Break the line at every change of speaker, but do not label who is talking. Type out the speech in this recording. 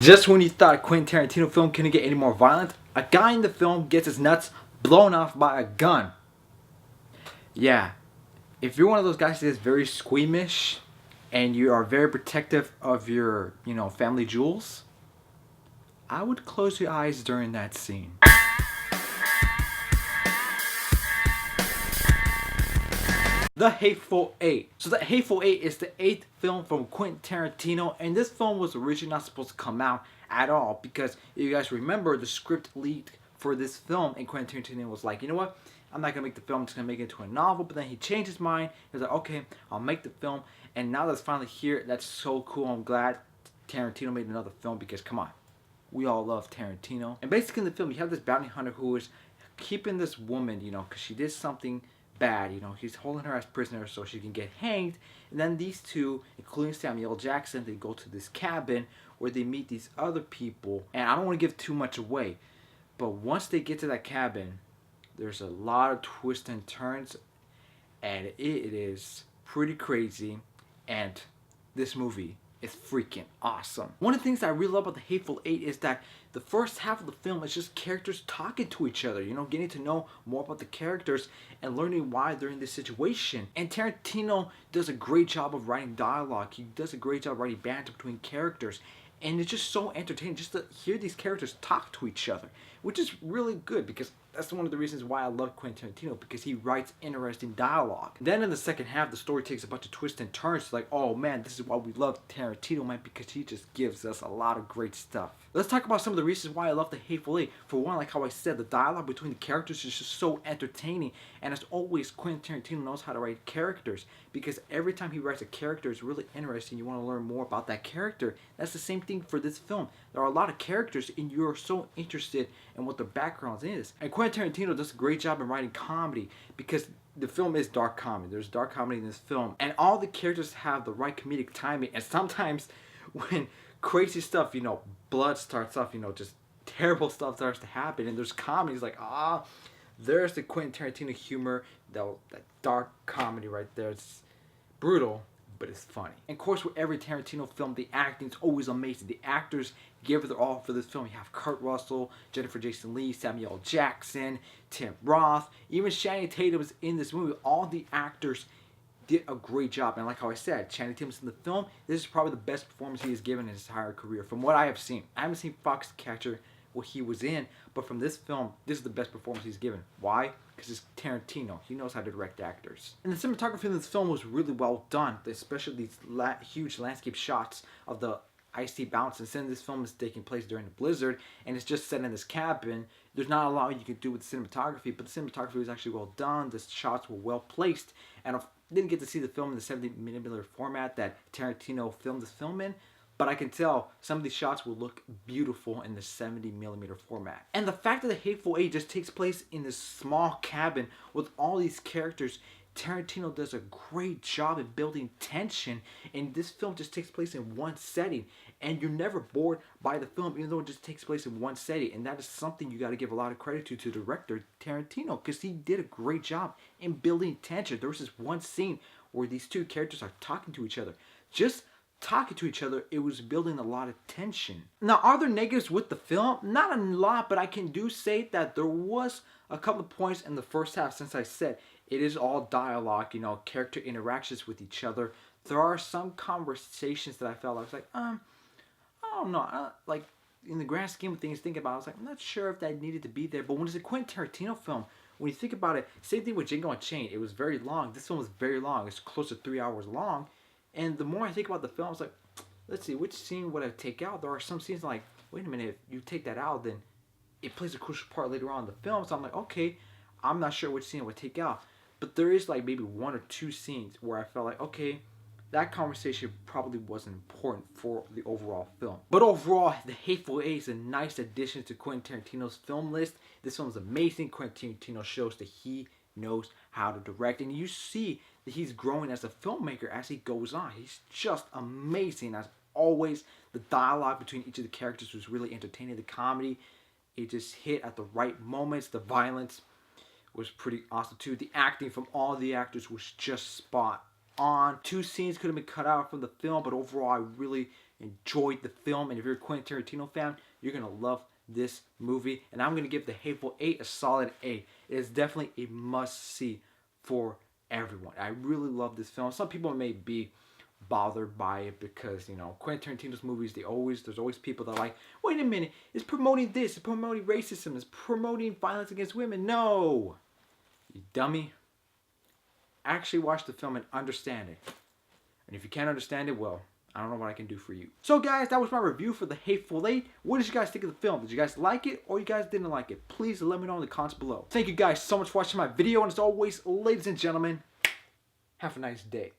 Just when you thought a Quentin Tarantino film couldn't get any more violent, a guy in the film gets his nuts blown off by a gun. Yeah, if you're one of those guys that is very squeamish and you are very protective of your, family jewels, I would close your eyes during that scene. The Hateful Eight. So The Hateful Eight is the 8th film from Quentin Tarantino, and this film was originally not supposed to come out at all because if you guys remember, the script leaked for this film, and Quentin Tarantino was like, you know what? I'm not gonna make the film, I'm just gonna make it into a novel. But then he changed his mind. He was like, okay, I'll make the film. And now that's finally here. That's so cool. I'm glad Tarantino made another film because come on, we all love Tarantino. And basically in the film, you have this bounty hunter who is keeping this woman, because she did something bad. He's holding her as prisoner so she can get hanged. And then these two, including Samuel Jackson, they go to this cabin where they meet these other people. And I don't want to give too much away, but once they get to that cabin, there's a lot of twists and turns, and it is pretty crazy. And this movie is freaking awesome. One of the things that I really love about The Hateful Eight is that the first half of the film is just characters talking to each other, getting to know more about the characters and learning why they're in this situation. And Tarantino does a great job of writing dialogue. He does a great job writing banter between characters. And it's just so entertaining just to hear these characters talk to each other, which is really good because that's one of the reasons why I love Quentin Tarantino, because he writes interesting dialogue. Then in the second half, the story takes a bunch of twists and turns. Like, oh man, this is why we love Tarantino, man, because he just gives us a lot of great stuff. Let's talk about some of the reasons why I love The Hateful Eight. For one, like how I said, the dialogue between the characters is just so entertaining. And as always, Quentin Tarantino knows how to write characters, because every time he writes a character, it's really interesting. You want to learn more about that character. That's the same thing for this film. There are a lot of characters and you're so interested in what their background is. And Quentin Tarantino does a great job in writing comedy, because the film is dark comedy. There's dark comedy in this film. And all the characters have the right comedic timing. And sometimes when crazy stuff, blood starts off, just terrible stuff starts to happen, and there's comedy, it's like, there's the Quentin Tarantino humor, that dark comedy right there. It's brutal, but it's funny. And of course, with every Tarantino film, the acting is always amazing. The actors give it their all for this film. You have Kurt Russell, Jason Leigh, Samuel Jackson, Tim Roth, even Channing Tatum is in this movie. All the actors did a great job. And like how I said, Channing Tatum's in the film. This is probably the best performance he has given in his entire career, from what I have seen. I haven't seen Foxcatcher, what he was in, but from this film, this is the best performance he's given. Why? Because it's Tarantino. He knows how to direct actors. And the cinematography in this film was really well done, especially these huge landscape shots of the icy bounce. And since this film is taking place during the blizzard and it's just set in this cabin, there's not a lot you can do with the cinematography, but the cinematography was actually well done. The shots were well placed, and I didn't get to see the film in the 70mm format that Tarantino filmed this film in, but I can tell some of these shots will look beautiful in the 70mm format. And the fact that The Hateful Eight just takes place in this small cabin with all these characters, Tarantino does a great job in building tension, and this film just takes place in one setting, and you're never bored by the film, even though it just takes place in one setting. And that is something you got to give a lot of credit to director Tarantino, because he did a great job in building tension. There was this one scene where these two characters are talking to each other. Just talking to each other, it was building a lot of tension. Now, are there negatives with the film? Not a lot, but I can do say that there was a couple of points in the first half. Since I said it is all dialogue, character interactions with each other, there are some conversations that I felt I was like, I don't know, like in the grand scheme of things, thinking about it, I was like, I'm not sure if that needed to be there. But when it's a Quentin Tarantino film, when you think about it, same thing with Django Unchained. It was very long. This film was very long. It's close to 3 hours long. And the more I think about the film, I was like, let's see, which scene would I take out? There are some scenes like, wait a minute, if you take that out, then it plays a crucial part later on in the film. So I'm like, okay, I'm not sure which scene I would take out. But there is like maybe one or two scenes where I felt like, okay, that conversation probably wasn't important for the overall film. But overall, The Hateful Eight is a nice addition to Quentin Tarantino's film list. This film is amazing. Quentin Tarantino shows that he knows how to direct, and you see that he's growing as a filmmaker as he goes on. He's just amazing as always. The dialogue between each of the characters was really entertaining. The comedy, it just hit at the right moments. The violence was pretty awesome too. The acting from all the actors was just spot on. Two scenes could have been cut out from the film, but overall I really enjoyed the film. And if you're a Quentin Tarantino fan, you're going to love this movie. And I'm going to give The Hateful Eight a solid A. It is definitely a must-see for everyone. I really love this film. Some people may be bothered by it because, you know, Quentin Tarantino's movies, there's always people that are like, wait a minute, it's promoting this, it's promoting racism, it's promoting violence against women. No, you dummy. Actually watch the film and understand it. And if you can't understand it, well, I don't know what I can do for you. So guys, that was my review for The Hateful Eight. What did you guys think of the film? Did you guys like it or you guys didn't like it? Please let me know in the comments below. Thank you guys so much for watching my video, and as always, ladies and gentlemen, have a nice day.